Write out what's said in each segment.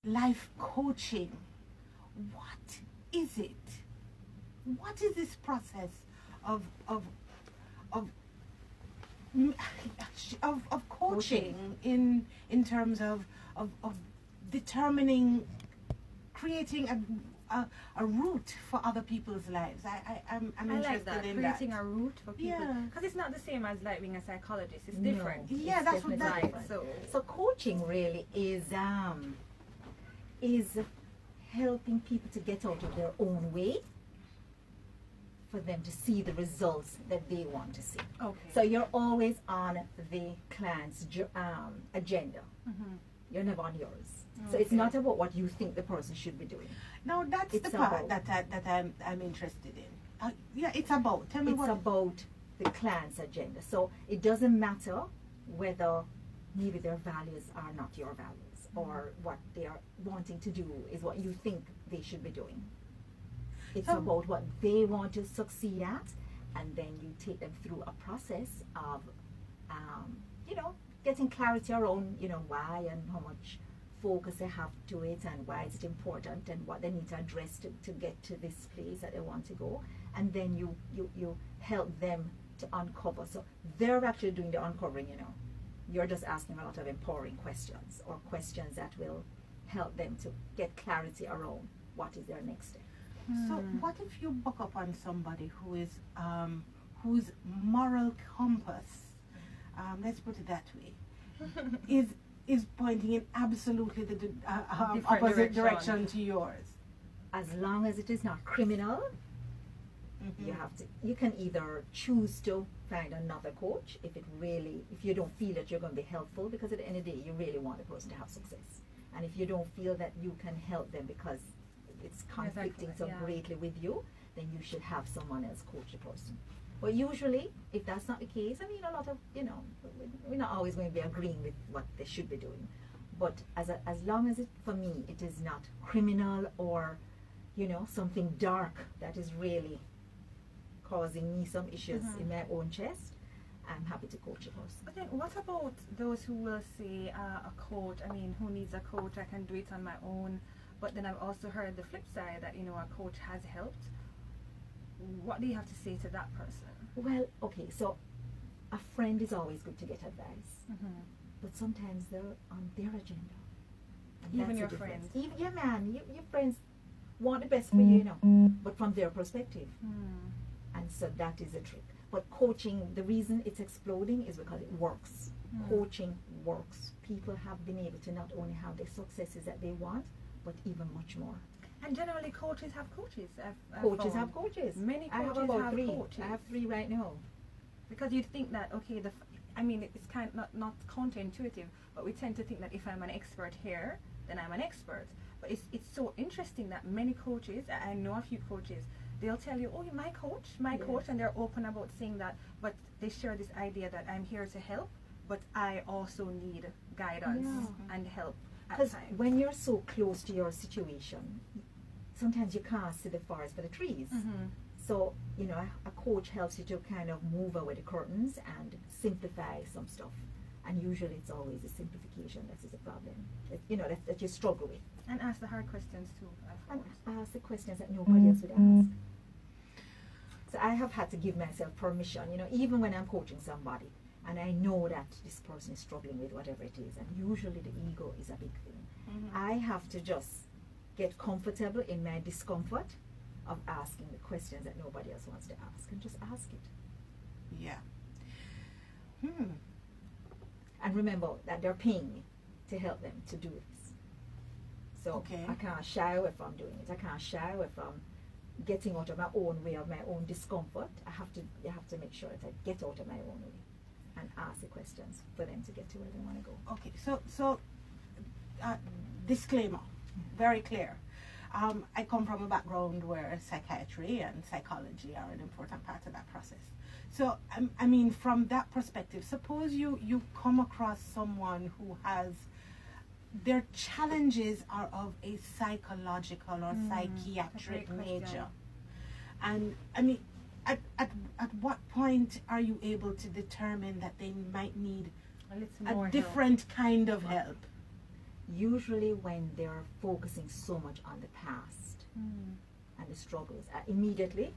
life coaching. What is it? What is this process of coaching in terms of determining, creating a route for other people's lives? I'm interested like in creating a route for people, because it's not the same as like being a psychologist. It's different. Yeah, it's that's what that right. is. So coaching really is helping people to get out of their own way, for them to see the results that they want to see. Okay. So you're always on the client's agenda. You're never on yours. So it's not about what you think the person should be doing. No, that's It's the part about- that I'm interested in. Yeah, it's about. Tell me It's what. about the client's agenda. So it doesn't matter whether maybe their values are not your values, or what they are wanting to do is what you think they should be doing. It's So- about what they want to succeed at, and then you take them through a process of, getting clarity around, why and how much focus they have to it, and why is it important, and what they need to address to get to this place that they want to go. And then you help them to uncover. So they're actually doing the uncovering, You're just asking a lot of empowering questions, or questions that will help them to get clarity around what is their next step. So what if you buck up on somebody who is whose moral compass, let's put it that way, is pointing in absolutely the opposite direction to yours? As long as it is not criminal, you can either choose to find another coach if you don't feel that you're going to be helpful, because at the end of the day you really want the person to have success. And if you don't feel that you can help them because it's conflicting so greatly with you, then you should have someone else coach the person. But usually, if that's not the case, a lot of, we're not always going to be agreeing with what they should be doing. But as long as for me, it is not criminal or, something dark that is really causing me some issues in my own chest, I'm happy to coach a person. But then what about those who will say a coach, who needs a coach, I can do it on my own. But then I've also heard the flip side that, a coach has helped. What do you have to say to that person? Well, okay, so a friend is always good to get advice. But sometimes they're on their agenda. And Even that's your the difference. friends? Your friends want the best for you, but from their perspective. And so that is a trick. But coaching, the reason it's exploding is because it works. Coaching works. People have been able to not only have the successes that they want, but even much more. And generally coaches have coaches. Coaches have coaches. Many I have coaches about have 3. coaches. I have 3 right now. Because you'd think that, okay, it's kind of not counterintuitive, but we tend to think that if I'm an expert here, then I'm an expert. But it's so interesting that many coaches, I know a few coaches, they'll tell you, oh, you're my coach, and they're open about saying that, but they share this idea that I'm here to help, but I also need guidance and help at Because times. when you're so close to your situation, sometimes you can't see the forest for the trees. So, a coach helps you to kind of move away the curtains and simplify some stuff. And usually it's always a simplification that is a problem, that you struggle with. And ask the hard questions too, of And course. ask the questions that nobody else would ask. So I have had to give myself permission, even when I'm coaching somebody, and I know that this person is struggling with whatever it is, and usually the ego is a big thing. I have to just get comfortable in my discomfort of asking the questions that nobody else wants to ask, and just ask it. Yeah. And remember that they're paying me to help them to do this. So I can't shy away from doing it. I can't shy away from getting out of my own way, of my own discomfort. You have to make sure that I get out of my own way and ask the questions for them to get to where they want to go. Okay, so disclaimer, very clear. I come from a background where psychiatry and psychology are an important part of that process. So, from that perspective, suppose you come across someone who has, their challenges are of a psychological or psychiatric nature. And, at what point are you able to determine that they might need a different kind of help? usually when they're focusing so much on the past and the struggles, I immediately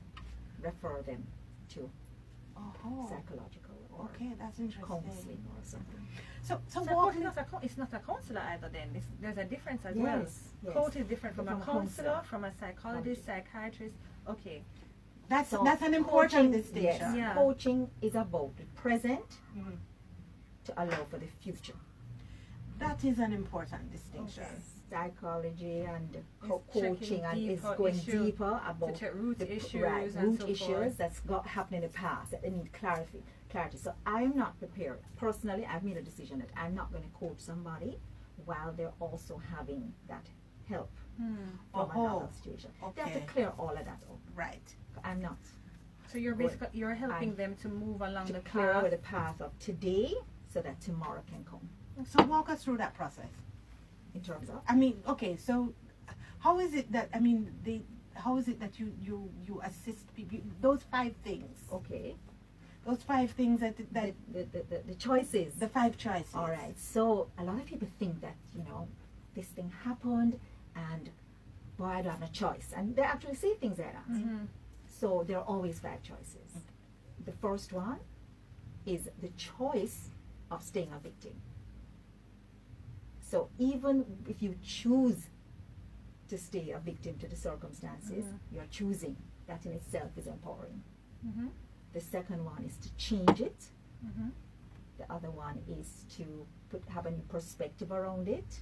refer them to psychological or okay, that's interesting. counseling or something. So coach is it's not a counselor either then. There's a difference as well. Yes. Coach is different from a counselor, counselor. from a psychologist, psychiatrist. Okay. that's So an important coaching, distinction. yes, Yeah. coaching is about the present Mhm. to allow for the future. That is an important distinction. Psychology and checking coaching and is deeper going issue, deeper about to check root issues right, and root so issues forth. that's got happened in the past that they need clarity. So I'm not prepared. Personally, I've made a decision that I'm not going to coach somebody while they're also having that help from another situation. They have to okay. clear all of that up. Right. I'm not. So you're basically you're helping them to move along To the clear path. over the path of today so that tomorrow can come. So walk us through that process. In terms of I mean, okay, so how is it that how is it that you assist people? Those 5 things. okay, Those 5 things that the choices. the 5 choices. All right. So a lot of people think that, this thing happened and boy, I don't have a choice. And they actually say things like that. So there are always 5 choices. The first one is the choice of staying a victim. So even if you choose to stay a victim to the circumstances, you're choosing. That in itself is empowering. The second one is to change it. The other one is to have a new perspective around it.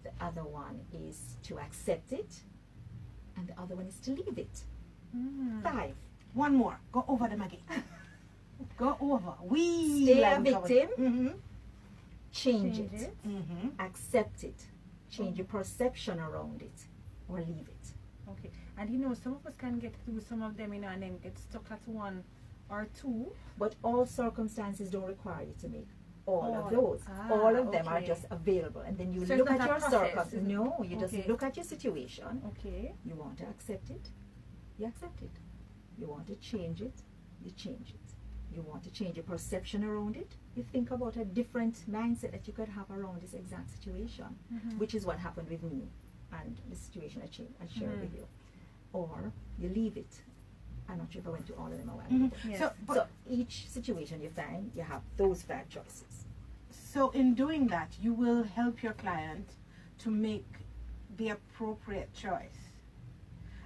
The other one is to accept it. And the other one is to leave it. 5. One more. Go over them again. Go over. We Stay a like we covered. victim. Change it. Mhm. Accept it. Change your perception around it. Or leave it. Okay. And some of us can get through some of them, and then get stuck at 1 or 2. But all circumstances don't require you to make all of All. those. Ah, All of them are okay. just available. And then you So it's look not at a your process, circumstances. is it? No, you just Okay. look at your situation. Okay. You want to accept it, you accept it. You want to change it, you change it. You want to change your perception around it, you think about a different mindset that you could have around this exact situation, which is what happened with me and the situation I shared with you. Or you leave it. I'm not sure if I went to all of them a while ago. Yes. So each situation you find, you have those 5 choices. So in doing that, you will help your client to make the appropriate choice.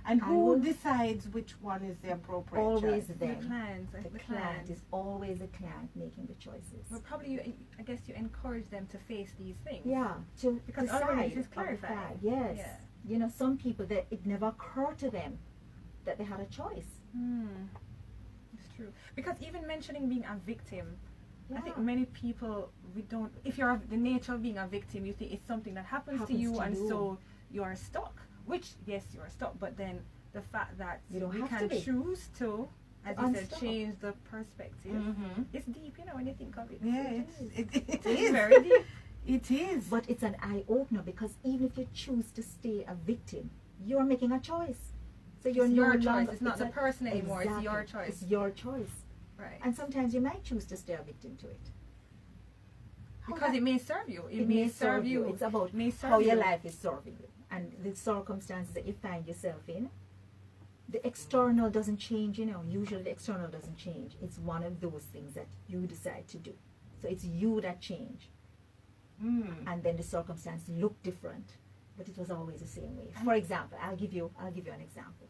And I who will- decides which one is the appropriate Always choice? them. The client. The client is always the client making the choices. Well, probably I guess you encourage them to face these things. Yeah, to Because decide. otherwise it's of the clarified. fact. Yes. Yeah. Some people that it never occurred to them that they had a choice. It's true. Because even mentioning being a victim, I think Yeah. many people, if you're the nature of being a victim, you think it's something that happens to you, and so you're stuck. Which, yes, you're stuck, but then the fact that You don't we have can to be. choose to, as you said, Unstuck. change the perspective. It's deep, when you think of it. Yeah, it It's is. very deep. It is. But it's an eye-opener because even if you choose to stay a victim, you're making a choice. So you're It's no your choice. longer- It's not the person anymore. Exactly. It's your choice. It's your choice. Right. And sometimes you might choose to stay a victim to it. Because it may serve you. It may serve you. It's about It may serve how your you. life is serving you and the circumstances that you find yourself in. The external doesn't change, Usually the external doesn't change. It's one of those things that you decide to do. So it's you that change. And then the circumstances look different, but it was always the same way. For example, I'll give you an example.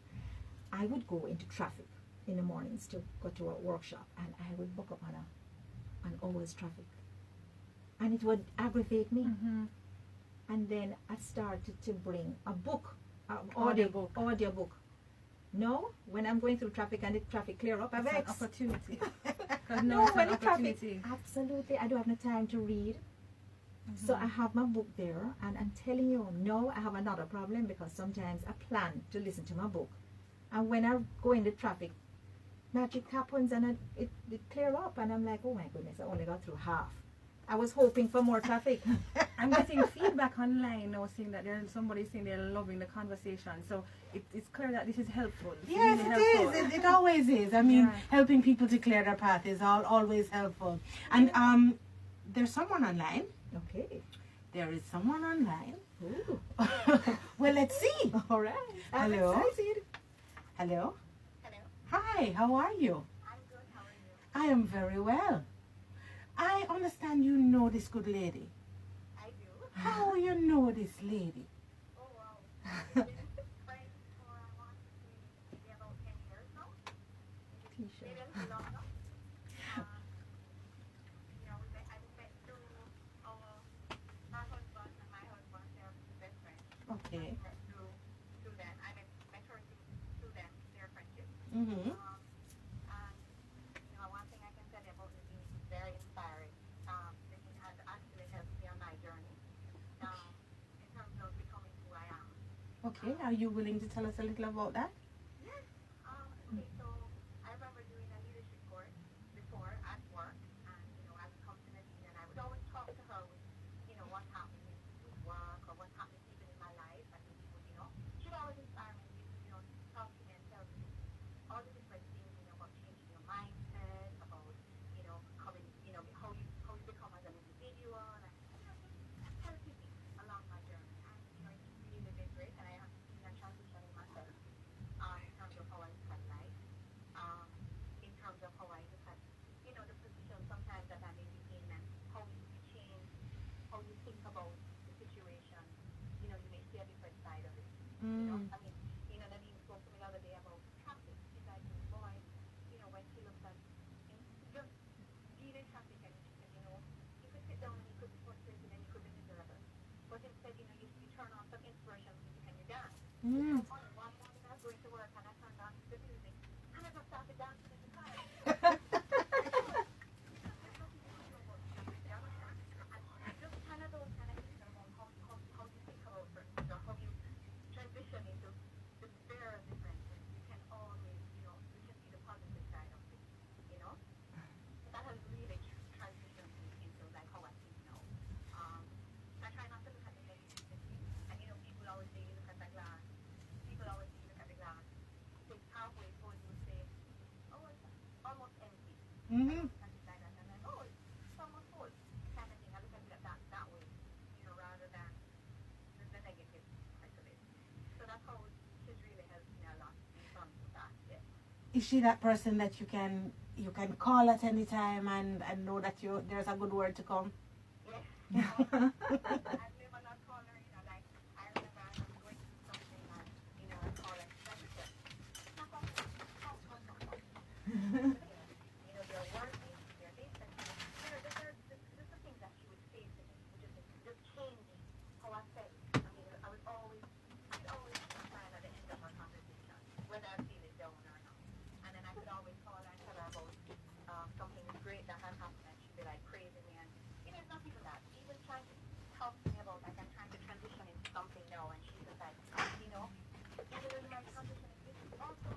I would go into traffic in the mornings to go to a workshop, and I would book up on an hour's traffic, and it would aggravate me. And then I started to bring a book, audiobook. No, when I'm going through traffic and the traffic clear up, I It's an vex. opportunity. No, it's when an the traffic, opportunity. absolutely, I don't have no time to read. So I have my book there, and I'm telling you, now I have another problem because sometimes I plan to listen to my book, and when I go in the traffic, magic happens and it clear up, and I'm like, oh my goodness, I only got through half. I was hoping for more traffic. I'm getting feedback online now saying that there's somebody saying they're loving the conversation. So it's clear that this is helpful. It's Yes, really it helpful. is. It always is. I mean, Yeah. helping people to clear their path is always helpful. And there's someone online. Okay. There is someone online. Ooh. Well, let's see. All right. I'm Hello. excited. Hello. Hello. Hi, how are you? I'm good. How are you? I am very well. I understand you know this good lady. I do. How you know this lady? Oh, wow. We've been friends for, I want to say, maybe about 10 years now. Tisha. Maybe a little longer. You know, I met through our husband and my husband. They're best friends. Okay. I met through them. I met her through them, their friendship. Mm-hmm. And, you know, one thing I can tell you about Nadine is very inspiring. Nadine has actually helped me on my journey in terms of becoming who I am. Okay, are you willing to tell us a little about that? Yes. Okay, so I remember doing a leadership course before at work, and, you know, I would come to Nadine and I would always talk to her with, you know, what's happening with work or what's happening even in my life. And she would, you know, she'd always inspire me, you know, talk to me and tell me all the different things, you know, about changing your mindset, about, you know, coming, you know, how you become as an individual, and, you know, just helping me along my journey. And, you know, it's really been great, and I have seen a transition in myself in terms of how I look at life, in terms of how I look at, you know, the position sometimes that I may be in, and how you change, how you think about the situation. You know, you may see a different side of it. You know, I mean, you know, Nadine spoke to me the other day about traffic. She's like, boy, you know, when she looks at, just being in traffic, and she said, you know, you could sit down and you could be frustrated and you could be miserable. But instead, you know, you turn on some inspiration music and you dance. Mm. So funny, one morning I was going to work and I turned on the music and I just started dancing in the car. And just kind of those kind of things about how you think about certain things, or how you transition into the there are differences. You can always, you know, you can see the positive side of things, you know. That has really transitioned me into like how I think now. I try not to look at the negativity, and you know, people always say you look at the glass. People always say you look at the glass. It's halfway full, you would say, oh, it's almost empty. Mm-hmm. And it's like that, and then, oh, it's almost full, kind of thing. I look at it that way, you know, rather than the negative part of it. So that's how she's really helped me a lot in terms of that. Yes. Is she that person that you can call at any time and know that there's a good word to come? Yes. I've never not called her, you know, like, I remember I was going through something and, you know, I called her, she's like, come. You know, they're working, they're this, and, you know, there's the things that she would say to me, which is just changing how I felt. I mean, I'd always smile at the end of our conversation, whether I feel it down or not. And then I could always call her and tell her about something great that had happened, and she'd be like praising me, and, you know, it's not even that. Even trying to talk to me about, like, I'm trying to transition into something now, and she's just like, you know, even in my transition, this is also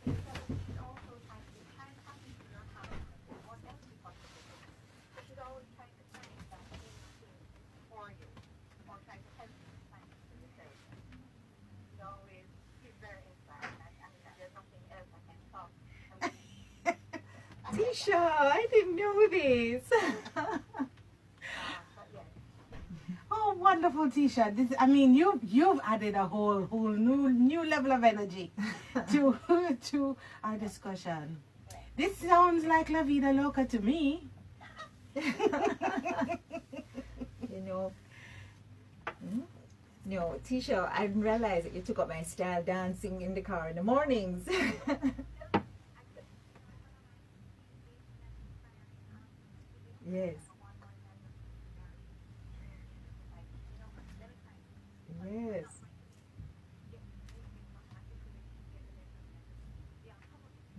she's also trying to tap into your talent and what else is possible. So she's always trying to find that thing for you, or trying to help you find it for yourself. She's very inspiring. I mean, there's nothing else I can talk. Tisha, I didn't know this. But yes. Oh, wonderful, Tisha. This, I mean, you've added a whole new level of energy to our discussion. This sounds like La Vida Loca to me. You know. No, Tisha, I didn't realize that you took up my style dancing in the car in the mornings. Yes. Yes.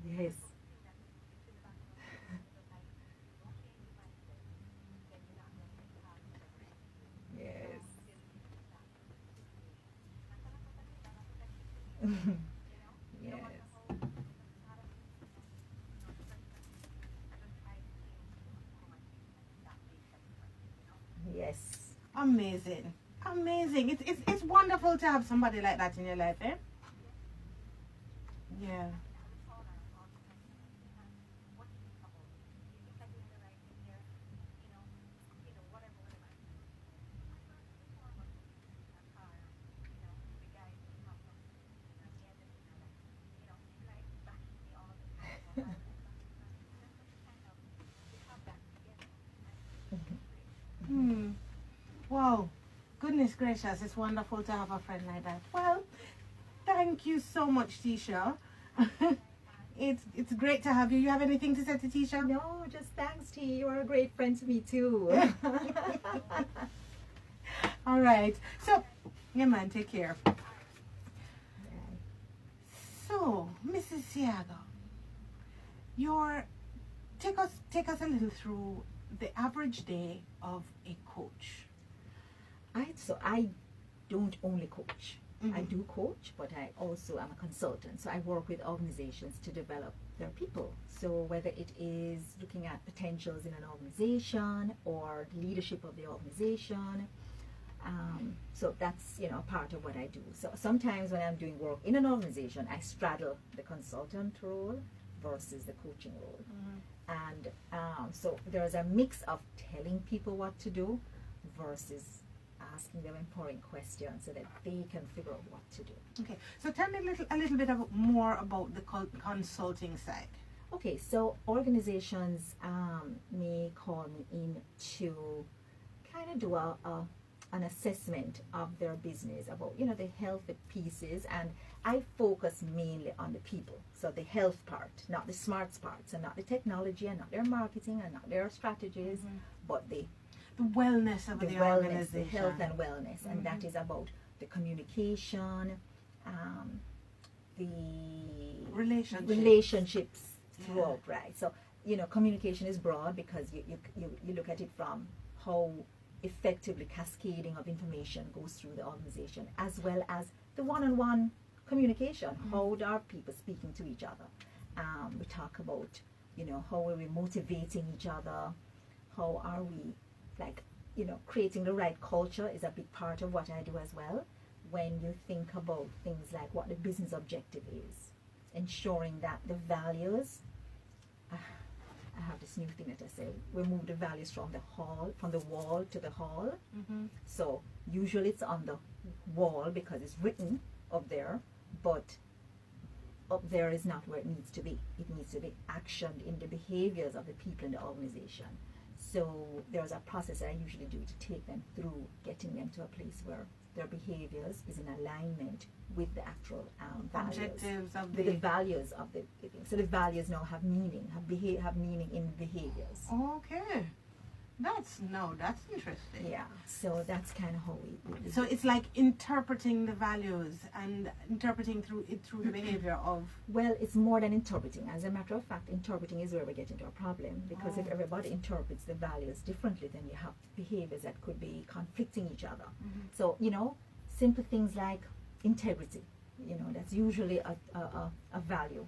Yes. Yes. Yes. Yes. Amazing. Amazing. It's wonderful to have somebody like that in your life, eh? Yeah. Wow. Goodness gracious, it's wonderful to have a friend like that. Well, thank you so much, Tisha. It's great to have you. You have anything to say to Tisha? No, just thanks, T. You are a great friend to me too. All right. So, yeah, man, take care. So, Mrs. Seaga, take us a little through the average day of a coach. So I don't only coach. Mhm. I do coach, but I also am a consultant. So I work with organizations to develop their people. So whether it is looking at potentials in an organization or the leadership of the organization, so that's part of what I do. So sometimes when I'm doing work in an organization, I straddle the consultant role versus the coaching role. And so there's a mix of telling people what to do versus asking them empowering questions so that they can figure out what to do. Okay, so tell me a little bit more about the consulting side. Okay, so organizations may call me in to kind of do an assessment of their business about the health pieces, and I focus mainly on the people. So the health part, not the smarts parts, and not the technology, and not their marketing, and not their strategies, but the wellness of the wellness, organization. the health and wellness, and that is about the communication, the relationships throughout, right? So communication is broad because you look at it from how effectively cascading of information goes through the organization, as well as the one-on-one communication. How are people speaking to each other? We talk about how are we motivating each other? How are we creating the right culture is a big part of what I do as well. When you think about things like what the business objective is, ensuring that the values, I have this new thing that I say, we move the values from the wall to the hall. So usually it's on the wall because it's written up there, but up there is not where it needs to be. It needs to be actioned in the behaviors of the people in the organization. So there's a process that I usually do to take them through getting them to a place where their behaviors is in alignment with the actual values. Objectives of the values of the thing. So the values now have meaning, have meaning in behaviors. Okay. That's interesting. Yeah. So that's kind of how we So it's like interpreting the values and interpreting through the behavior of. Well, it's more than interpreting. As a matter of fact, interpreting is where we get into a problem, because if everybody interprets the values differently, then you have behaviors that could be conflicting each other. So simple things like integrity. That's usually a value,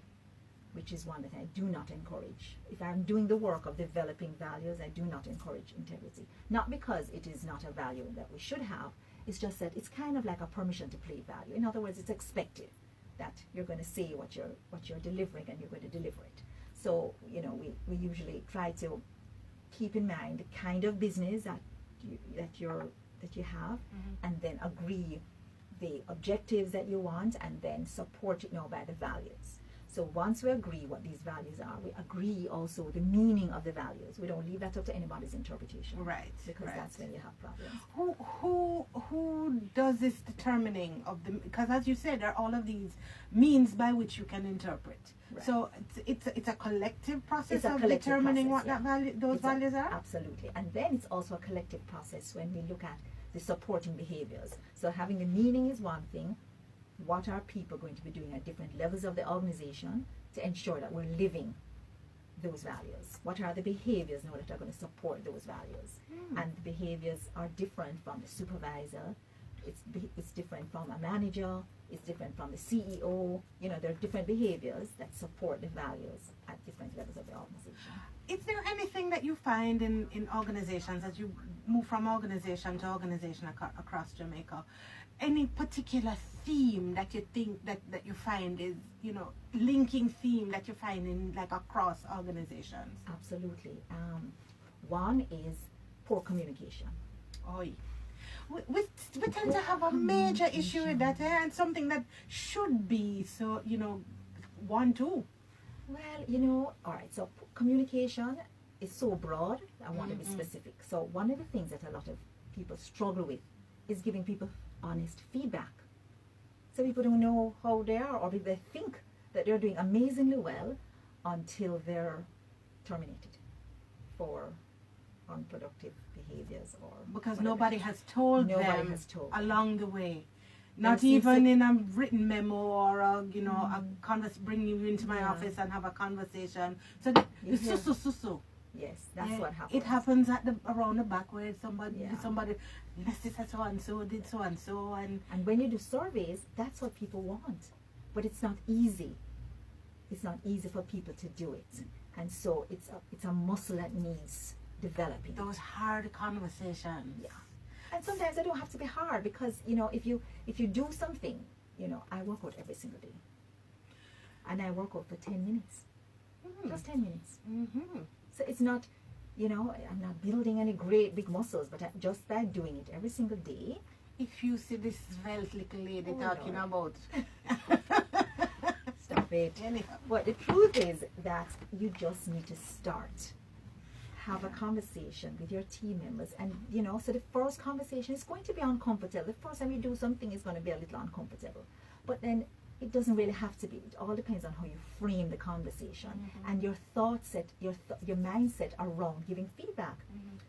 which is one that I do not encourage. If I'm doing the work of developing values, I do not encourage integrity. Not because it is not a value that we should have, it's just that it's kind of like a permission to play value. In other words, it's expected that you're going to say what you're delivering, and you're going to deliver it. So, we usually try to keep in mind the kind of business that you have, and then agree the objectives that you want, and then support it by the values. So once we agree what these values are, we agree also the meaning of the values. We don't leave that up to anybody's interpretation. Right. Because that's when you have problems. Who does this determining of the? Because as you said, there are all of these means by which you can interpret. Right. So it's a collective process of determining what those values are. Absolutely, and then it's also a collective process when we look at the supporting behaviors. So having the meaning is one thing. What are people going to be doing at different levels of the organization to ensure that we're living those values? What are the behaviors now that are going to support those values? And the behaviors are different from the supervisor. It's different from a manager. It's different from the CEO. There are different behaviors that support the values at different levels of the organization. Is there anything that you find in organizations as you move from organization to organization across Jamaica? Any particular theme that you think that you find is, linking theme that you find in across organizations? Absolutely. One is poor communication. We tend to have a major issue with that, and something that should be so, 1, 2. Well, all right. So communication is so broad. I want to be specific. So one of the things that a lot of people struggle with is giving people honest feedback. So people don't know how they are, or they think that they're doing amazingly well until they're terminated for unproductive behaviors, or because whatever. nobody has told Nobody them has told along the way. There Not seems even to- in a written memo or a, a bring you into my Yeah. office and have a conversation. So You it's hear- so. Yes, that's Yeah, what happens. It happens around the back where somebody, Yeah. yes, this is so and so, did so and so, and And when you do surveys, that's what people want. But it's not easy. It's not easy for people to do it. And so it's a muscle that needs developing. those hard conversations. Yeah. And sometimes they don't have to be hard, because, if you do something, I work out every single day. And I work out for 10 minutes. Just 10 minutes. Mm-hmm. So it's not, I'm not building any great big muscles, but just by doing it every single day. If you see this svelte little lady Oh, talking Lord. about, Stop it. anyhow. But the truth is that you just need to start. Have a conversation with your team members. And, so the first conversation is going to be uncomfortable. The first time you do something is going to be a little uncomfortable. But then it doesn't really have to be. It all depends on how you frame the conversation and your thought set, your mindset around giving feedback.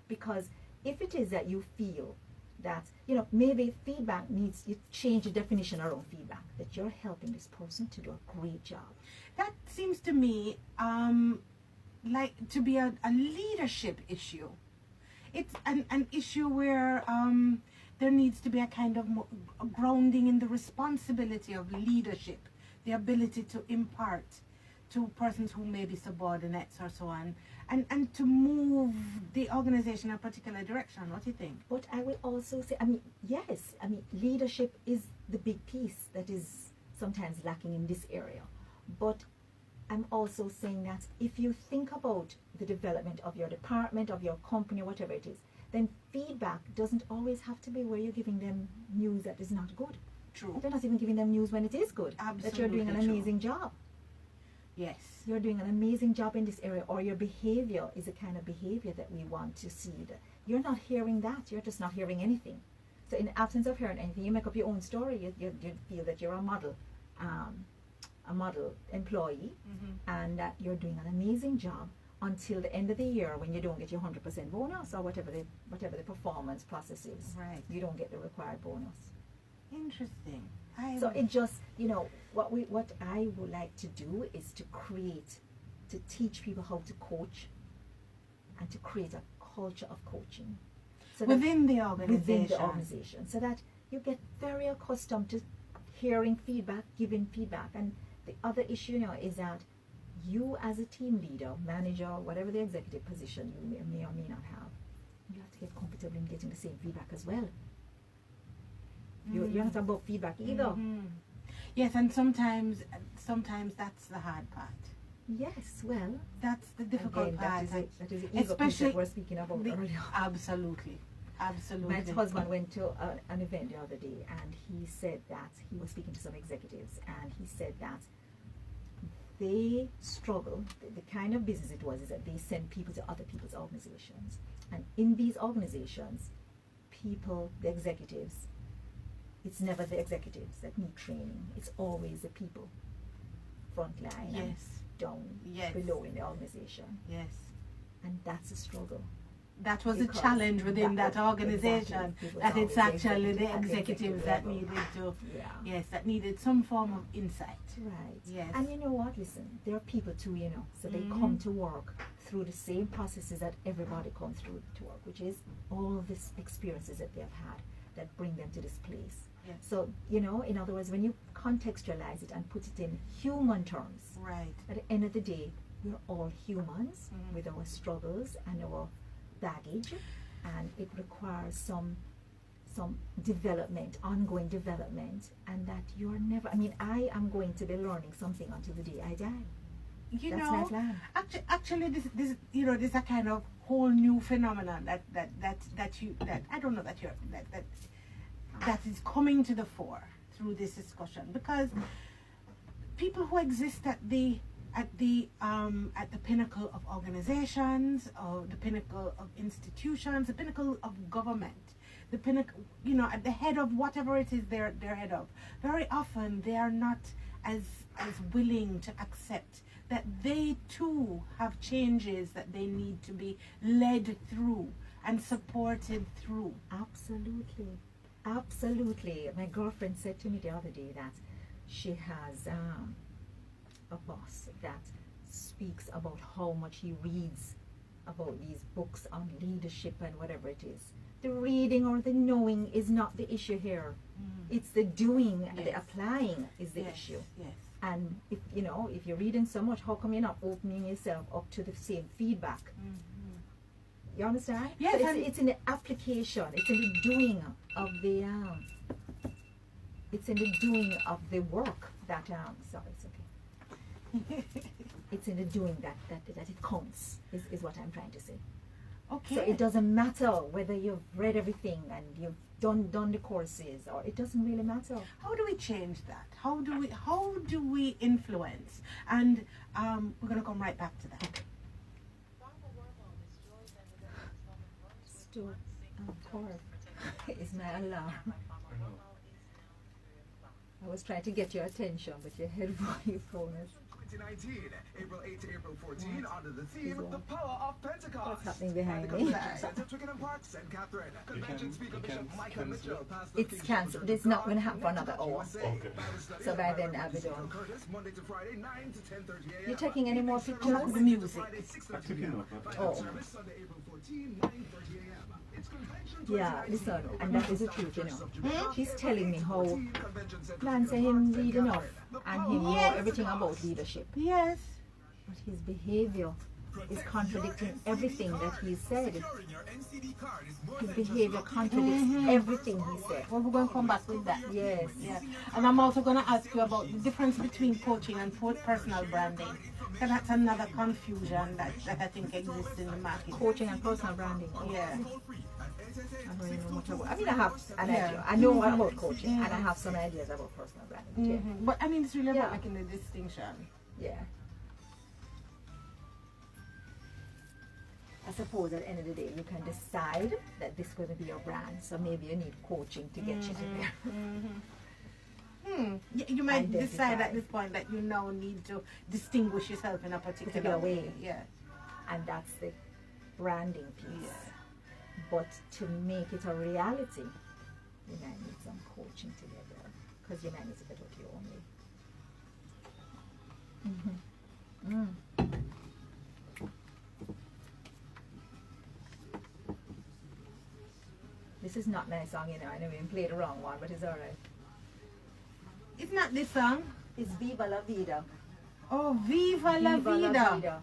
Because if it is that you feel that, maybe feedback needs, you change the definition around feedback, that you're helping this person to do a great job. That seems to me like to be a leadership issue. It's an issue where there needs to be a kind of grounding in the responsibility of leadership, the ability to impart to persons who may be subordinates or so on, and to move the organization in a particular direction. What do you think? But I will also say, yes, leadership is the big piece that is sometimes lacking in this area. But I'm also saying that if you think about the development of your department, of your company, whatever it is, then feedback doesn't always have to be where you're giving them news that is not good. True. They're not even giving them news when it is good. That you're doing an Absolutely true. amazing job. Yes. You're doing an amazing job in this area, or your behavior is the kind of behavior that we want to see. That you're not hearing that. You're just not hearing anything. So in the absence of hearing anything, you make up your own story. You feel that you're a model employee, and that you're doing an amazing job until the end of the year, when you don't get your 100% bonus, or whatever the performance process is. Right. You don't get the required bonus. Interesting. So it just, what I would like to do is to teach people how to coach, and to create a culture of coaching. So within the organization. so that you get very accustomed to hearing feedback, giving feedback. And the other issue is that you, as a team leader, manager, whatever the executive position you may or may not have, you have to get comfortable in getting the same feedback as well. You're not about feedback either. Yes, and sometimes that's the hard part. Yes, well, That's the difficult again, part. that is the ego piece that we're speaking about earlier. Absolutely. My husband went to an event the other day, and he said that he was speaking to some executives, and he said that they struggle. The kind of business it was is that they send people to other people's organizations, and in these organizations, the executives, it's never the executives that need training. It's always the people, front line, and Yes. down, Yes. below in the organization, Yes. and that's a struggle. That was a Because challenge within that that was- organization. exactly. It was That it's always actually the at the executives executive that level. needed to, Yeah. yes, that needed some form of insight. Right. Yes. And you know what? Listen, there are people too, so they come to work through the same processes that everybody comes through to work, which is all of these experiences that they have had that bring them to this place. Yes. So, in other words, when you contextualize it and put it in human terms, Right. at the end of the day, we're all humans with our struggles and our baggage, and it requires some development, ongoing development, and that you're never, I am going to be learning something until the day I die. You That's know, my plan. actually, this this a kind of whole new phenomenon that is coming to the fore through this discussion, because people who exist at the pinnacle of organizations, or the pinnacle of institutions, the pinnacle of government, the pinnacle, at the head of whatever it is they're head of, very often they are not as willing to accept that they too have changes that they need to be led through and supported through. Absolutely. Absolutely. My girlfriend said to me the other day that she has a boss that speaks about how much he reads about these books on leadership and whatever it is. The reading or the knowing is not the issue here. It's the doing and the applying is the issue. Yes. And if you're reading so much, how come you're not opening yourself up to the same feedback? You understand? Yes. So it's in the application. It's in the doing of the it's in the doing of the work that sorry, it's okay. It's in the doing that it counts is what I'm trying to say. Okay. So it doesn't matter whether you've read everything and you've done the courses, or it doesn't really matter. How do we change that? How do we influence? And we're gonna come right back to that. Stop. Is my alarm. I was trying to get your attention, but your phone is. 2019, April 8 to April 14, under the theme The Power of Pentecost. What's happening behind the me? Convention Center, Twickenham Park, St. Catherine. Convention Speaker Bishop Michael Mitchell, Pastor It's cancelled. It's not going to happen for another hour. Okay. So by then I'll be done. Monday to Friday, 9 to 10:30 a.m. You taking any more Come up pictures? with the music. Friday, 6:30 I'm taking p.m. note. Oh. Service Sunday, April 14, 9:30 a.m. It's Convention Yeah, 2019. listen, and that is the truth, He's telling me how Convention Center, man say him read enough and him know Yes. everything about leadership. Yes. But his behavior is contradicting everything that he said. His behavior contradicts everything he said. Well, we're going to come back with that. Yes. Yeah. And I'm also going to ask you about the difference between coaching and personal branding. Because that's another confusion that I think exists in the market. Coaching and personal branding. Yeah. I don't even know much about. I mean, I have an idea. I know about coaching, and I have some ideas about personal branding. Too. But I mean, it's really about Yeah. making the distinction. Yeah. I suppose at the end of the day, you can decide that this is going to be your brand. So maybe you need coaching to get you to there. You might Identify. decide at this point that you now need to distinguish yourself in a particular way. Yeah. And that's the branding piece. Yeah. But to make it a reality, you might need some coaching together, because you might need to get out your own way. This is not my song, I know we played the wrong one, but it's alright. It's not this song. It's Viva la Vida. Oh, Viva la Vida.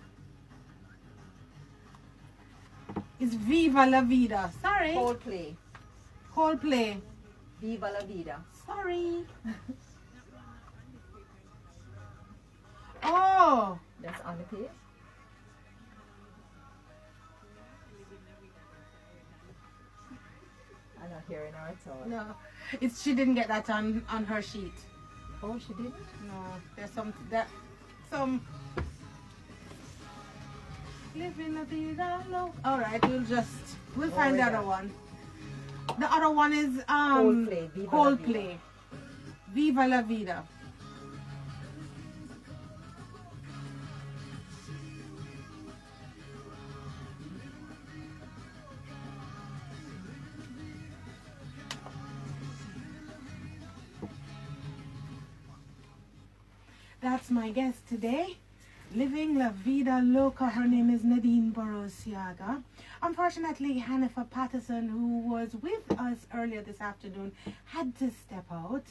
It's Viva la Vida. Sorry. Coldplay. Coldplay. Viva la Vida. Sorry. Oh. That's on the page. I'm not hearing her at all. No. She didn't get that on her sheet. Oh, she didn't? No. There's some living la vida loca. Alright, we'll find the other one. The other one is Coldplay. Viva la Vida. Coldplay. Viva la Vida. That's my guest today. Living La Vida Loca. Her name is Nadine Burrowes Seaga. Unfortunately, Hannah Patterson, who was with us earlier this afternoon, had to step out.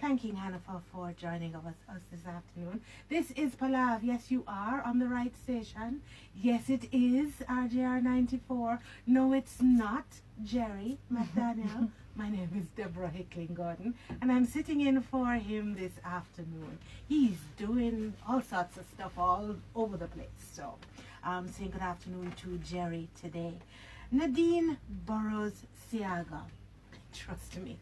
Thanking Hannah for joining us this afternoon. This is Palav. Yes, you are on the right station. Yes, it is RJR94. No, it's not Jerry McDaniel. My name is Deborah Hickling Gordon, and I'm sitting in for him this afternoon. He's doing all sorts of stuff all over the place. So, saying good afternoon to Jerry today. Nadine Burrowes Seaga. Trust me.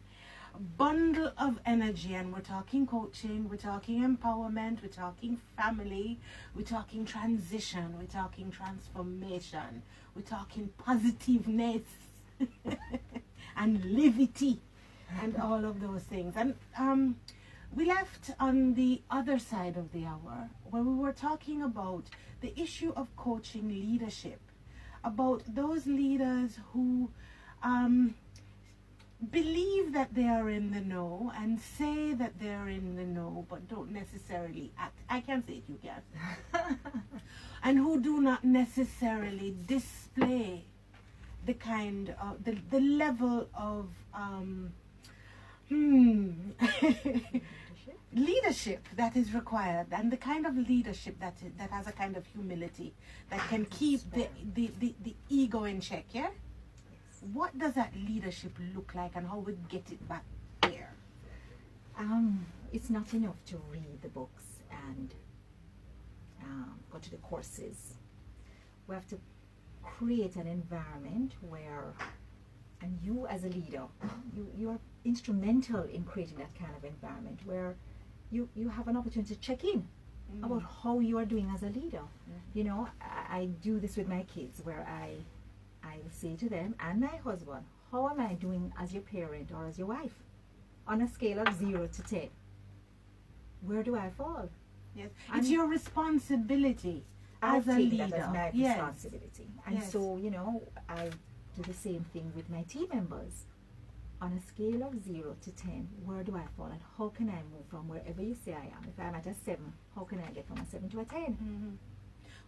A bundle of energy, and we're talking coaching, we're talking empowerment, we're talking family, we're talking transition, we're talking transformation, we're talking positiveness. and levity and all of those things. And we left on the other side of the hour where we were talking about the issue of coaching leadership, about those leaders who believe that they are in the know and say that they're in the know but don't necessarily act. I can say it, you can. And who do not necessarily display the kind of the level of leadership that is required, and the kind of leadership that has a kind of humility that can keep the ego in check. Yeah. What does that leadership look like, and how we get it back there? It's not enough to read the books and go to the courses. We have to create an environment where, and you as a leader, you're instrumental in creating that kind of environment where you have an opportunity to check in about how you are doing as a leader. You know, I do this with my kids where I say to them and my husband, how am I doing as your parent or as your wife? On a scale of 0 to 10, where do I fall? Yes, it's your responsibility as a leader. That as my responsibility. And so, you know, I do the same thing with my team members. On a scale of 0 to 10, where do I fall, and how can I move from wherever you say I am? If I'm at a 7, how can I get from a 7 to a 10?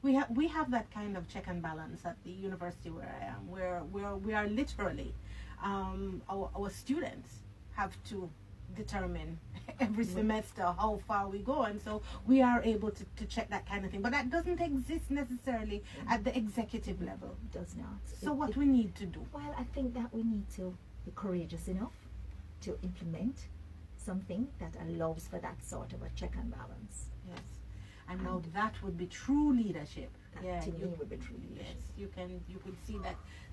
We have that kind of check and balance at the university where I am, where we are literally our students have to determine every semester how far we go, and so we are able to check that kind of thing. But that doesn't exist necessarily at the executive level. It does not. So what we need to do? Well, I think that we need to be courageous enough to implement something that allows for that sort of a check and balance. Yes. And now that would be true leadership. That to me would be true leadership. Yes, you could see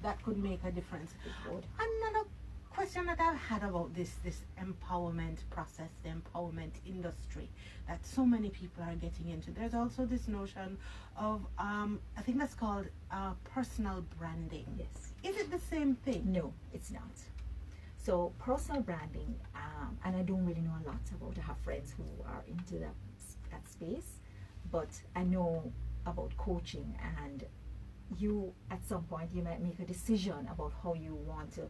that could make a difference. It would. Another question that I've had about this empowerment process, the empowerment industry that so many people are getting into. There's also this notion of I think that's called personal branding. Yes. Is it the same thing? No, it's not. So personal branding, and I don't really know a lot about it. I have friends who are into that space, but I know about coaching, and you at some point you might make a decision about how you want to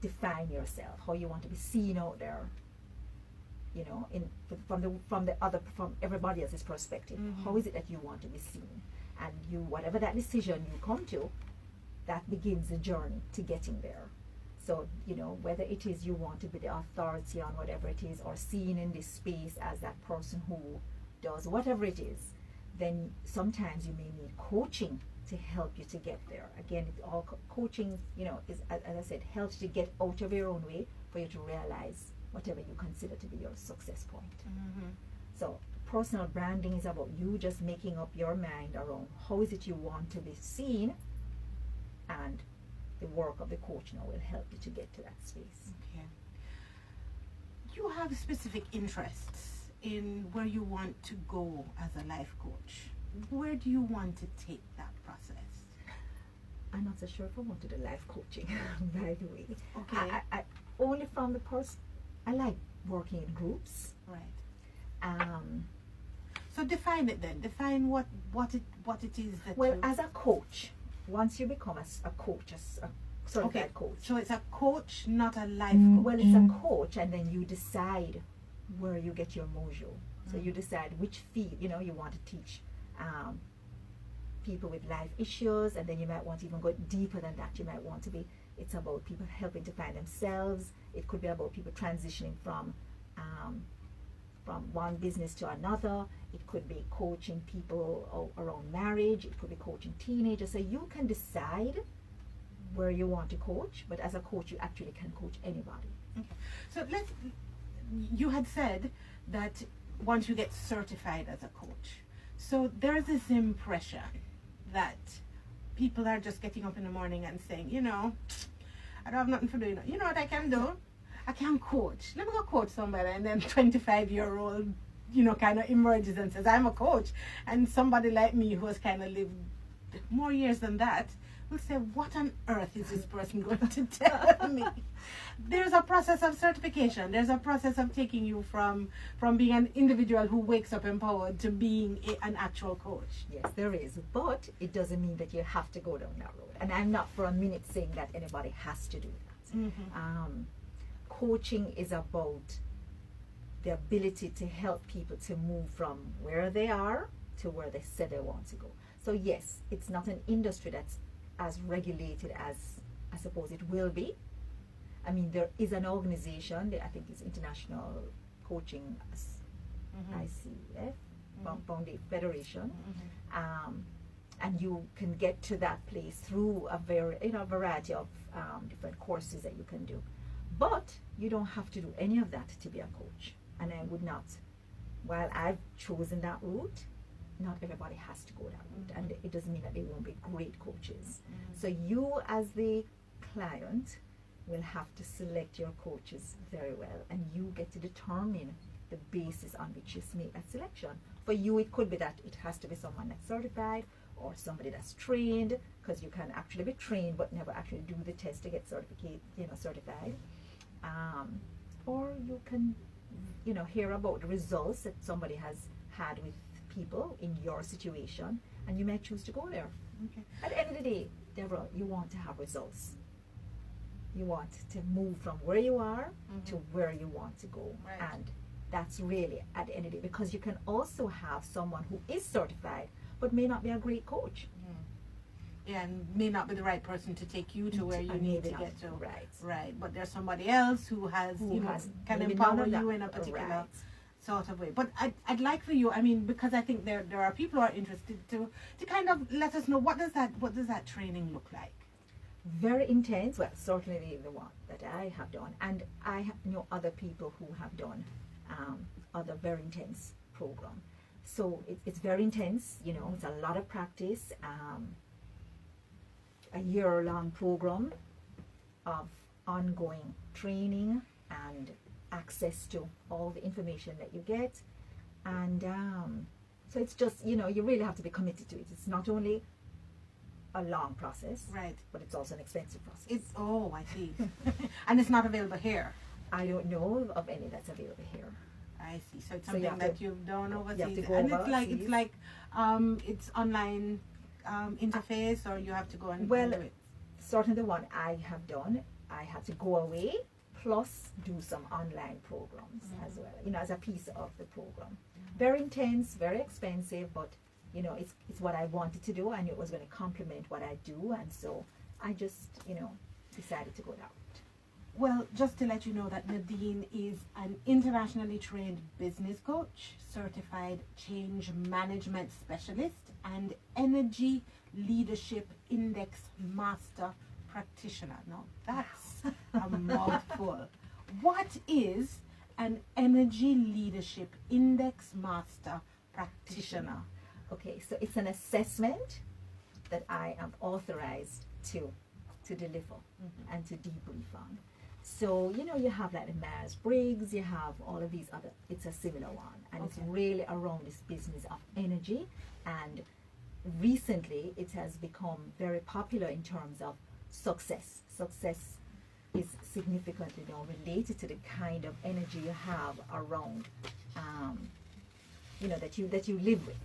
define yourself, how you want to be seen out there, you know, from everybody else's perspective. How is it that you want to be seen? And you, whatever that decision you come to, that begins the journey to getting there. So, you know, whether it is you want to be the authority on whatever it is, or seen in this space as that person who does whatever it is, then sometimes you may need coaching to help you to get there. Again, all coaching, you know, is, as I said, helps you get out of your own way for you to realize whatever you consider to be your success point. So personal branding is about you just making up your mind around how is it you want to be seen, and the work of the coach now will help you to get to that space. Okay. You have specific interests in where you want to go as a life coach. Where do you want to take that process? I'm not so sure if I want to do life coaching, by the way. Okay. I only from the person, I like working in groups. Right. So define it then. Define what it is that. Well, as a coach, once you become a coach, a certified coach. So it's a coach, not a life coach. Well, it's a coach, and then you decide where you get your mojo. So you decide which field, you know, you want to teach people with life issues, and then you might want to even go deeper than that. You might want to be, it's about people helping to find themselves. It could be about people transitioning from one business to another. It could be coaching people around marriage. It could be coaching teenagers. So you can decide where you want to coach, but as a coach, you actually can coach anybody. Okay. So you had said that once you get certified as a coach, so there's this impression that people are just getting up in the morning and saying, you know, I don't have nothing to do. You know what I can do? I can coach. Let me go coach somebody. And then 25-year-old, you know, kind of emerges and says, I'm a coach. And somebody like me who has kind of lived more years than that will say, what on earth is this person going to tell me? There's a process of certification. There's a process of taking you from being an individual who wakes up empowered to being an actual coach. Yes, there is, but it doesn't mean that you have to go down that road. And I'm not for a minute saying that anybody has to do that. Mm-hmm. Coaching is about the ability to help people to move from where they are to where they said they want to go. So yes, it's not an industry that's as regulated as I suppose it will be. I mean, there is an organization, I think it's International Coaching ICF, Foundation Federation, and you can get to that place through a variety of different courses that you can do. But you don't have to do any of that to be a coach. And I would not, while I've chosen that route, not everybody has to go that route, and it doesn't mean that they won't be great coaches. So you as the client will have to select your coaches very well, and you get to determine the basis on which you make that selection. For you, it could be that it has to be someone that's certified or somebody that's trained, because you can actually be trained but never actually do the test to get certified. Or you can hear about the results that somebody has had with people in your situation, and you may choose to go there. Okay. At the end of the day, Deborah, you want to have results. You want to move from where you are to where you want to go. Right. And that's really at the end of the day, because you can also have someone who is certified but may not be a great coach. Yeah, and may not be the right person to take you to where you need to get to. Right. Right. But there's somebody else who has, can maybe empower none of you that. in a particular Right. sort of way. But I'd like for you, I mean, because I think there are people who are interested to kind of let us know, what does that training look like? Very intense. Well, certainly the one that I have done, and I know other people who have done other very intense program. So it's very intense. It's a lot of practice. A year-long program of ongoing training and access to all the information that you get, and so it's just you really have to be committed to it. It's not only a long process, right, but it's also an expensive process. I see. And it's not available here. I don't know of any that's available here. I see. So it's something that you've done overseas, you have to go and overseas. it's online interface, or you have to go and do it. Certainly the one I have done, I had to go away plus do some online programs as well, as a piece of the program. Very intense, very expensive, but it's what I wanted to do, and it was going to complement what I do, and so I just decided to go that route. Well, just to let you know that Nadine is an internationally trained business coach, certified change management specialist, and energy leadership index master practitioner. Now, that's a mouthful. What is an energy leadership index master practitioner? Okay, so it's an assessment that I am authorized to deliver and to debrief on. So, you have like the Myers-Briggs, you have all of these other, it's a similar one. And it's really around this business of energy. And recently, it has become very popular in terms of success. Success is significantly now related to the kind of energy you have around, that you live with.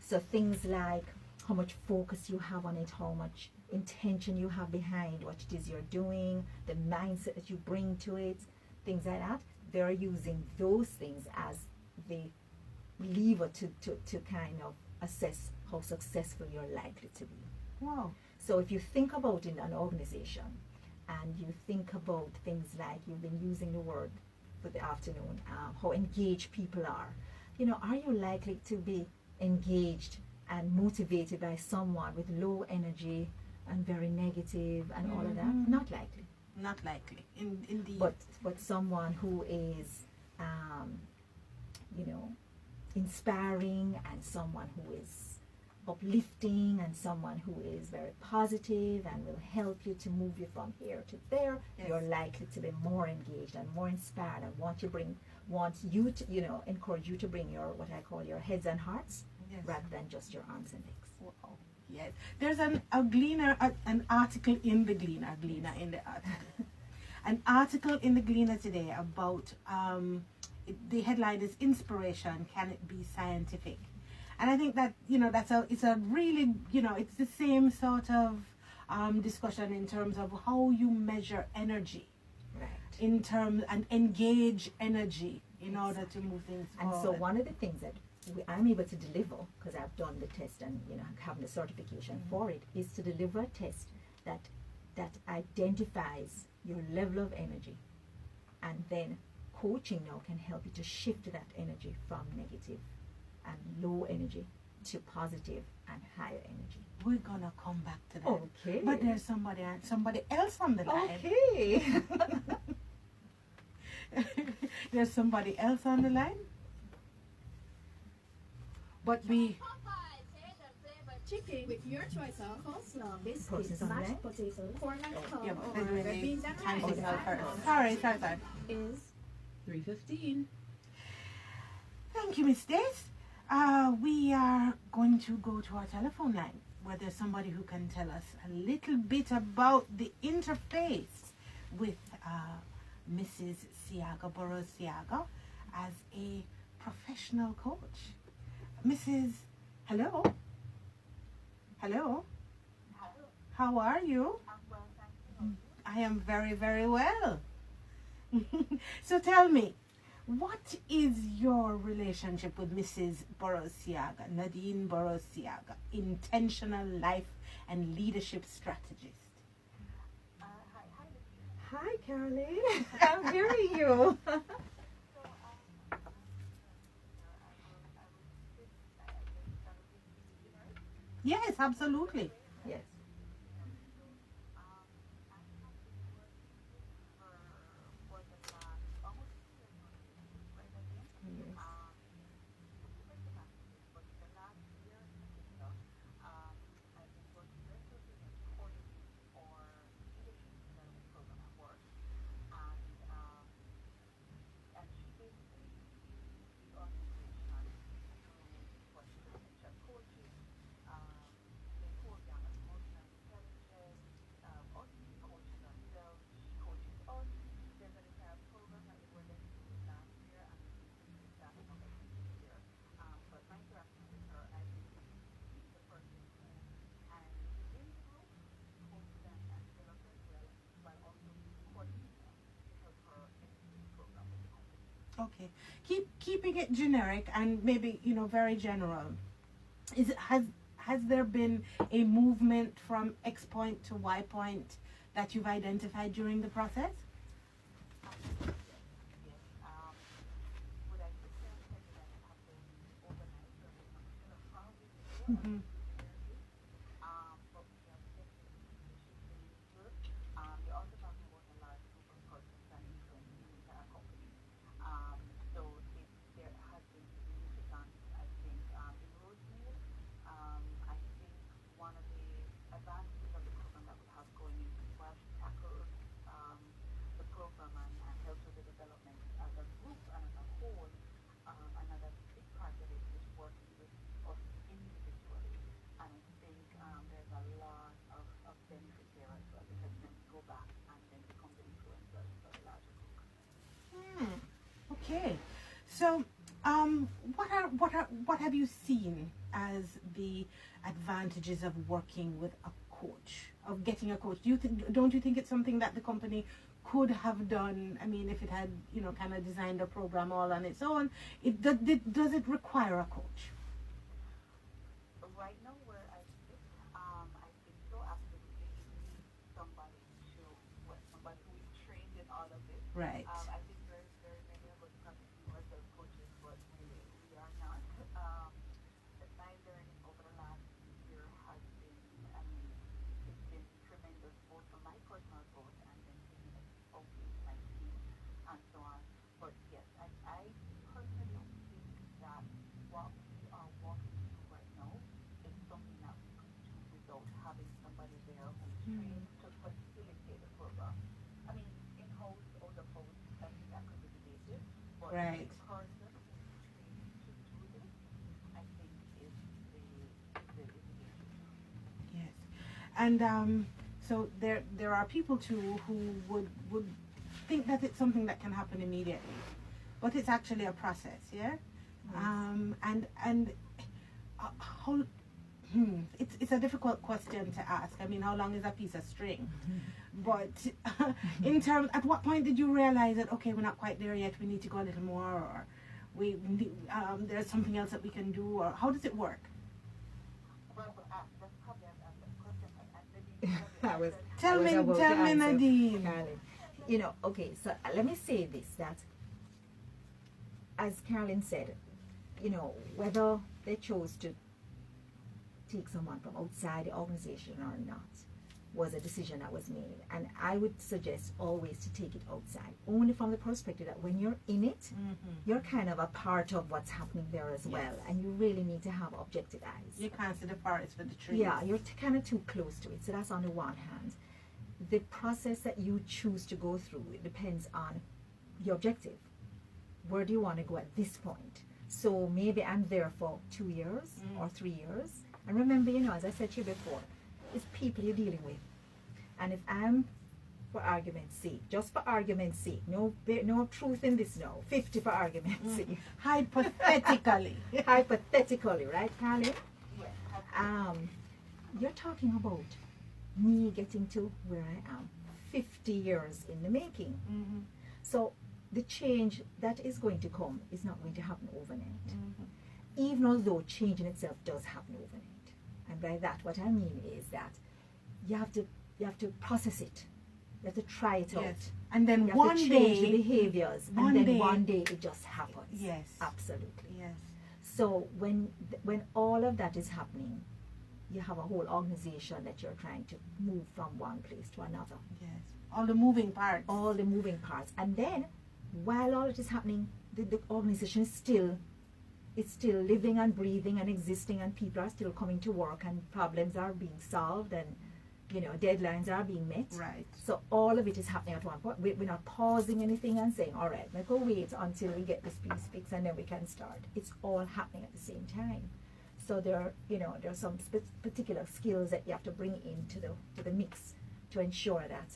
So things like how much focus you have on it, how much intention you have behind what it is you're doing, the mindset that you bring to it, things like that. They're using those things as the lever to kind of assess how successful you're likely to be. Wow. So if you think about in an organization and you think about things like, you've been using the word for the afternoon, how engaged people are, are you likely to be engaged and motivated by someone with low energy and very negative and all of that? Not likely. Not likely, indeed. But someone who is, inspiring, and someone who is uplifting, and someone who is very positive and will help you to move you from here to there, you're likely to be more engaged and more inspired, and want you to, encourage you to bring your, what I call your heads and hearts, rather than just your arms and legs. Wow. Yes. There's an article in the Gleaner in the article. An article in the Gleaner today about, the headline is Inspiration, Can It Be Scientific? And I think that, it's a really, it's the same sort of discussion in terms of how you measure energy. Right. And engage energy in order to move things forward. And so one of the things that I'm able to deliver, because I've done the test and having the certification for it, is to deliver a test that identifies your level of energy, and then coaching now can help you to shift that energy from negative and low energy to positive and higher energy. We're gonna come back to that. Okay. But there's somebody else on the line. Okay. There's somebody else on the line. But we chicken with your choice of coleslaw, Person's biscuits, on the line? mashed potatoes, corn on the cob, yeah, but or there's red beans and time rice. signal first. Sorry. Is $3.15. Thank you, Miss Stace. We are going to go to our telephone line where there's somebody who can tell us a little bit about the interface with Mrs. Seaga, Burrowes Seaga, as a professional coach. Mrs. Hello? Hello? How are you? I'm well, thank you. I am very, very well. So tell me, what is your relationship with Mrs. Burrowes Seaga, Nadine Burrowes Seaga, intentional life and leadership strategist? Hi, Caroline. I'm hearing you. Yes, absolutely. Yes. Okay. Keeping it generic and maybe, very general. Has there been a movement from X point to Y point that you've identified during the process? Mm-hmm. Okay, so what have you seen as the advantages of working with a coach, of getting a coach? Don't you think it's something that the company could have done? I mean, if it had kind of designed a program all on its own, does it require a coach? Right now, where I sit, I think so. Absolutely, you need somebody who is trained in all of this. Right. I think very, very many of us practicing ourselves coaches, but we are not. My learning over the last year has been, it's been tremendous, both for my personal growth and then taking it out into my team and so on. But yes, I personally think that what we are walking through right now is something that we could do without having somebody there who's trained to facilitate the program. I mean, in-house, out-of-house, I think that could be debated, but Right. the person who's trained to do this, I think is the issue. And so there are people too who would think that it's something that can happen immediately, but it's actually a process, yeah. And how it's a difficult question to ask. I mean, how long is a piece of string? But in terms, at what point did you realize that, okay, we're not quite there yet, we need to go a little more, or there's something else that we can do, or how does it work? Well, that's probably a question. Tell me, Nadine. Carolyn. You know, okay, so let me say this, that as Carolyn said, you know, whether they chose to take someone from outside the organization or not was a decision that was made. And I would suggest always to take it outside, only from the perspective that when you're in it, you're kind of a part of what's happening there as well. And you really need to have objective eyes. You can't see the forest for the trees. Yeah, you're kind of too close to it. So that's on the one hand. The process that you choose to go through, it depends on your objective. Where do you want to go at this point? So maybe I'm there for 2 years or 3 years. And remember, you know, as I said to you before, it's people you're dealing with. And if I'm, for argument's sake, just for argument's sake, no truth in this, no, 50 for argument's sake. Hypothetically. Hypothetically, right, Carly? You're talking about me getting to where I am 50 years in the making. So the change that is going to come is not going to happen overnight. Even although change in itself does happen overnight. And by that, what I mean is that you have to process it. You have to try it out. And then you one have to change day, the behaviors. And then one day it just happens. Yes. Absolutely. Yes. So when all of that is happening, you have a whole organization that you're trying to move from one place to another. Yes. All the moving parts. All the moving parts. And then while all it is happening, the organization is still living and breathing and existing, and people are still coming to work, and problems are being solved, and you know, deadlines are being met. Right. So all of it is happening at one point. We're not pausing anything and saying, all right, let's go wait until we get this piece fixed and then we can start. It's all happening at the same time. So there are some particular skills that you have to bring into the mix to ensure that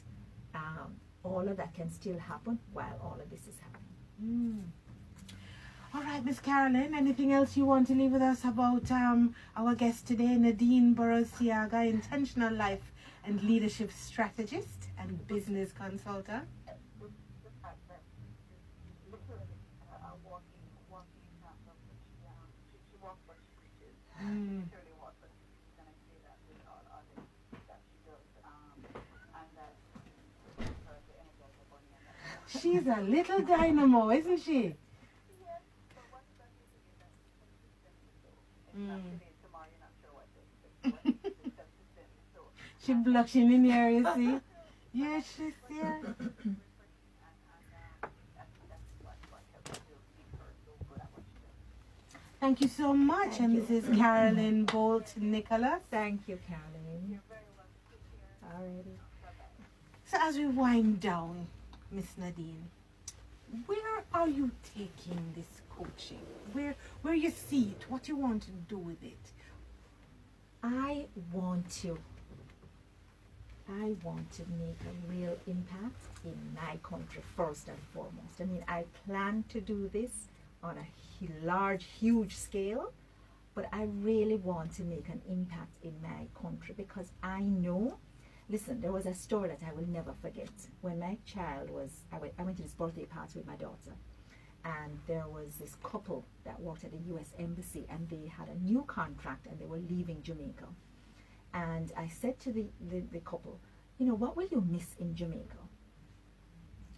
all of that can still happen while all of this is happening. All right, Miss Carolyn, anything else you want to leave with us about our guest today, Nadine Burrowes Seaga, intentional life and leadership strategist and business consultant? The fact that she's literally walking example. She walks what she preaches. Literally walks what she preaches, and I say that with all others that she does, and that her to energize her body. She's a little dynamo, isn't she? She's blushing in here, you see. Yes, she's there. Thank you so much. And this is Carolyn Bolt Nicholas. Thank you, Carolyn. Alrighty. So as we wind down, Miss Nadine, where are you taking this coaching? Where you see it? What you want to do with it? I want to make a real impact in my country first and foremost. I mean, I plan to do this on a large, huge scale, but I really want to make an impact in my country because I know, listen, there was a story that I will never forget. When my child was, I went to this birthday party with my daughter, and there was this couple that worked at the US Embassy, and they had a new contract and they were leaving Jamaica. And I said to the couple, you know, what will you miss in Jamaica?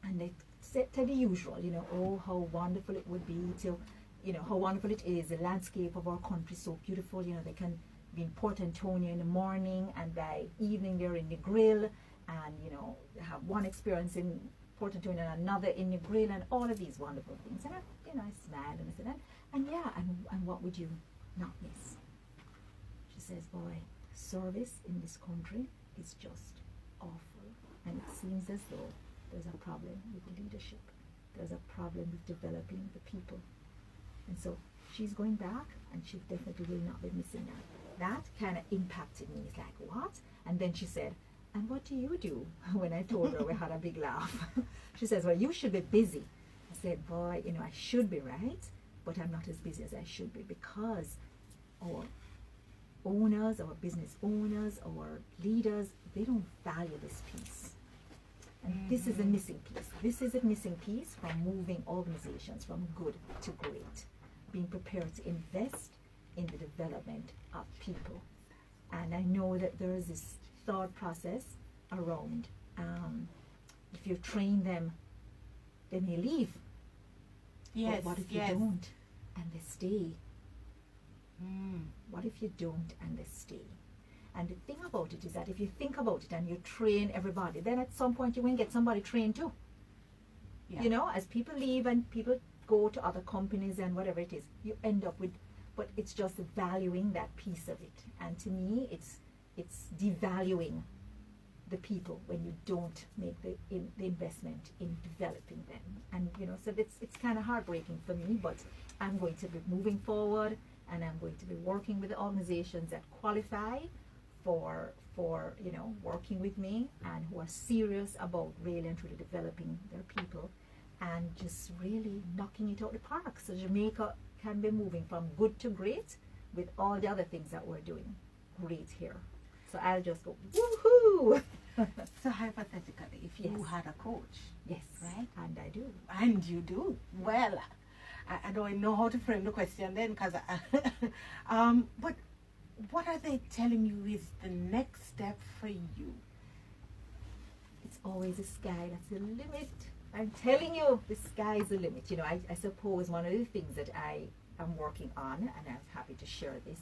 And they said the usual, you know, oh, how wonderful it would be to, you know, how wonderful it is, the landscape of our country is so beautiful, you know, they can be in Port Antonio in the morning and by evening they're in the grill, and, you know, have one experience in Port Antonio and another in the grill, and all of these wonderful things. And I smiled and I said, and what would you not miss? She says, boy, service in this country is just awful, and it seems as though there's a problem with the leadership. There's a problem with developing the people. And so she's going back, and she definitely will not be missing that. That kind of impacted me. It's like, what? And then she said, and what do you do? When I told her, we had a big laugh. She says, well, you should be busy. I said, boy, you know, I should be, right? But I'm not as busy as I should be, because our owners, our business owners, our leaders, they don't value this piece. And this is a missing piece. This is a missing piece from moving organizations from good to great. Being prepared to invest in the development of people. And I know that there is this thought process around if you train them, they may leave. Yes. But what if you yes. don't and they stay? Mm. What if you don't and they stay? And the thing about it is that if you think about it and you train everybody, then at some point you will get somebody trained too. Yeah. You know, as people leave and people go to other companies and whatever it is, you end up with, but it's just valuing that piece of it. And to me, it's devaluing the people when you don't make the investment in developing them. And you know, so it's kind of heartbreaking for me, but I'm going to be moving forward, and I'm going to be working with the organizations that qualify for you know, working with me, and who are serious about really and truly developing their people and just really knocking it out the park. So Jamaica can be moving from good to great with all the other things that we're doing great here. So I'll just go woohoo. So hypothetically, if you Yes. had a coach, Yes, right? and I do. And you do. Well, I don't know how to frame the question then, because but what are they telling you is the next step for you? It's always the sky that's the limit. I'm telling you, the sky is the limit. You know, I suppose one of the things that I am working on, and I'm happy to share this,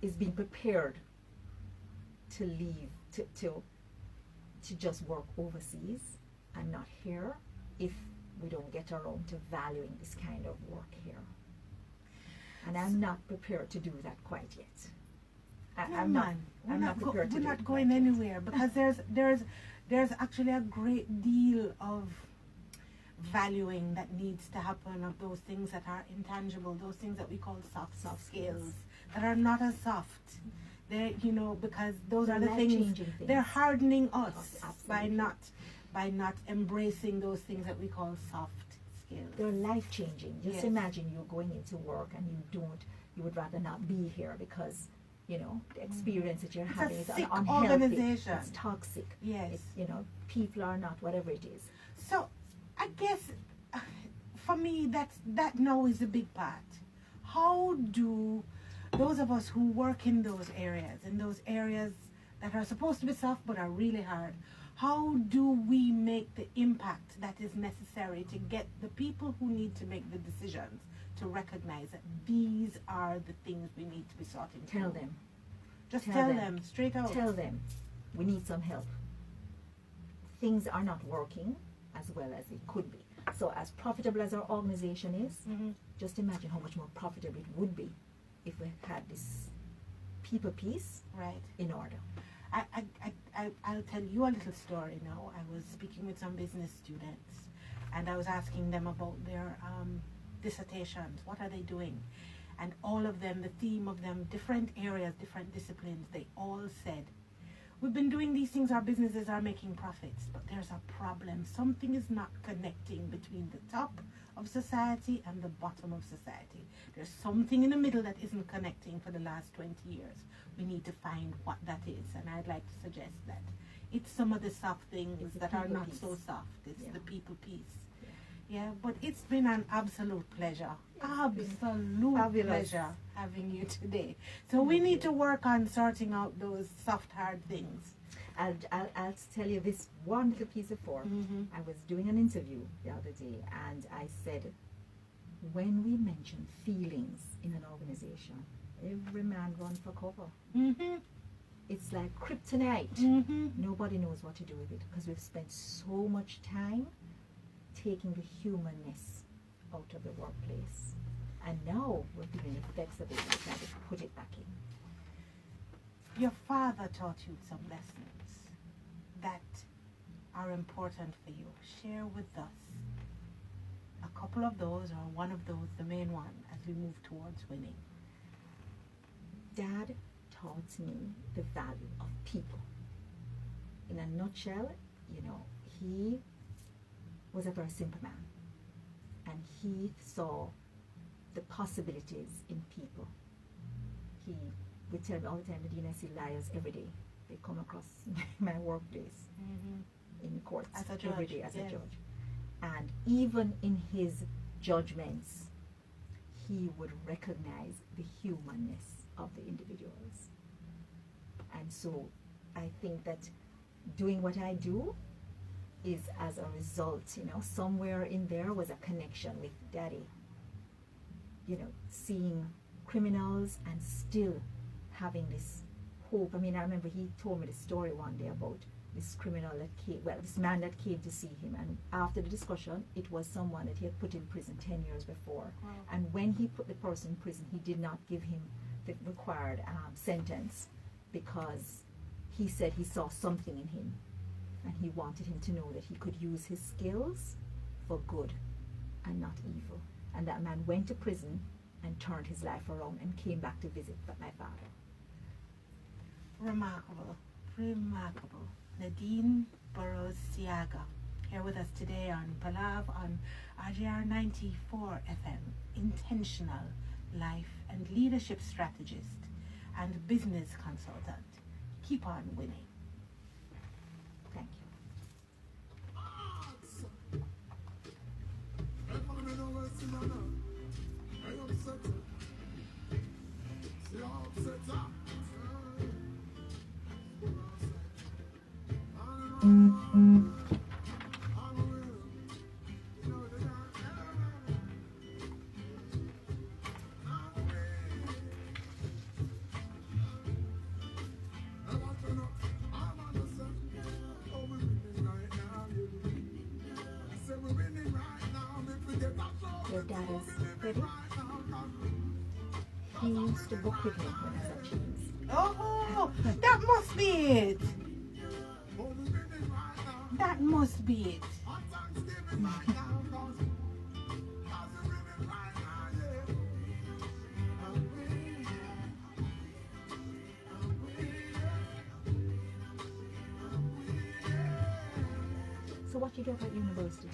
is being prepared to leave, to just work overseas and not here, if we don't get around to valuing this kind of work here. And I'm not prepared to do that quite yet. I'm not prepared to We're do not it going quite yet. anywhere, because there's actually a great deal of valuing that needs to happen of those things that are intangible, those things that we call soft skills that are not as soft. They're, you know, because those are the things, life-changing things. they're hardening us by Absolutely. not embracing those things that we call soft skills. They're life-changing. Just Yes. imagine you going into work and you would rather not be here because, you know, the experience that you're It's having a is sick unhealthy. organization. It's toxic. Yes. It's, you know, people are not, whatever it is. So I guess for me that now is the big part. How do those of us who work in those areas that are supposed to be soft but are really hard, how do we make the impact that is necessary to get the people who need to make the decisions to recognize that these are the things we need to be sorting through? Tell them. Just Tell tell them. them straight out. Tell them we need some help. Things are not working as well as they could be. So as profitable as our organization is, Mhm. just imagine how much more profitable it would be if we had this people piece Right. in order. I'll tell you a little story now. I was speaking with some business students, and I was asking them about their dissertations. What are they doing? And all of them, the theme of them, different areas, different disciplines, they all said, we've been doing these things, our businesses are making profits, but there's a problem. Something is not connecting between the top of society and the bottom of society. There's something in the middle that isn't connecting for the last 20 years. We need to find what that is, and I'd like to suggest that it's some of the soft things It's the that are people not piece. so soft. It's Yeah. the people piece. Yeah, but it's been an absolute pleasure. Absolute fabulous. pleasure having you today. So we need to work on sorting out those soft, hard things. I'll tell you this one little piece of form. Mm-hmm. I was doing an interview the other day, and I said, when we mention feelings in an organization, every man runs for cover. Mm-hmm. It's like kryptonite. Mm-hmm. Nobody knows what to do with it because we've spent so much time taking the humanness out of the workplace. And now we're feeling the effects of it. We're trying to put it back in. Your father taught you some lessons that are important for you. Share with us a couple of those or one of those, the main one, as we move towards winning? Dad taught me the value of people. In a nutshell, you know, he was a very simple man, and he saw the possibilities in people. He would tell me all the time, Nadine, I see liars every day. They come across my workplace, in courts As a judge, every day as yes. a judge. And even in his judgments, he would recognize the humanness of the individuals. And so I think that doing what I do is as a result, you know, somewhere in there was a connection with Daddy. You know, seeing criminals and still having this hope. I mean, I remember he told me the story one day about this criminal that came, well, this man that came to see him, and after the discussion, it was someone that he had put in prison 10 years before. Wow. And when he put the person in prison, he did not give him the required sentence, because he said he saw something in him, and he wanted him to know that he could use his skills for good and not evil. And that man went to prison and turned his life around and came back to visit my father. Remarkable, remarkable. Nadine Burrowes Seaga, here with us today on Palav on RJR94FM, intentional life and leadership strategist and business consultant. Keep on winning. Thank Your dad is ready? He used to book with me when I was at Cheese. Oh, that must be it. That must be it. So what you do at university?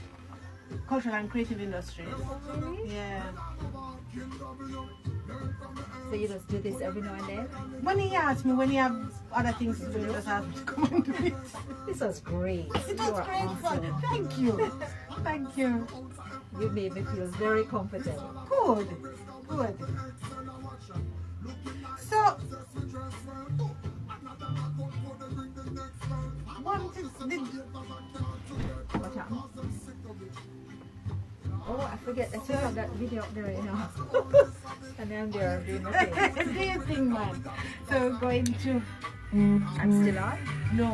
Cultural and creative industries. Yeah. So you just do this every now and then? When he asked me, when he have other things to do, he just asked me to come and do it. This was great. It You was are great awesome. fun. Thank you. Thank you. You made me feel very comfortable. Good. Good. So, What happened? Oh, I forget. I still have that video up there, you know. And I'm there doing my thing. do you think, man? So, going to... I'm still on? No.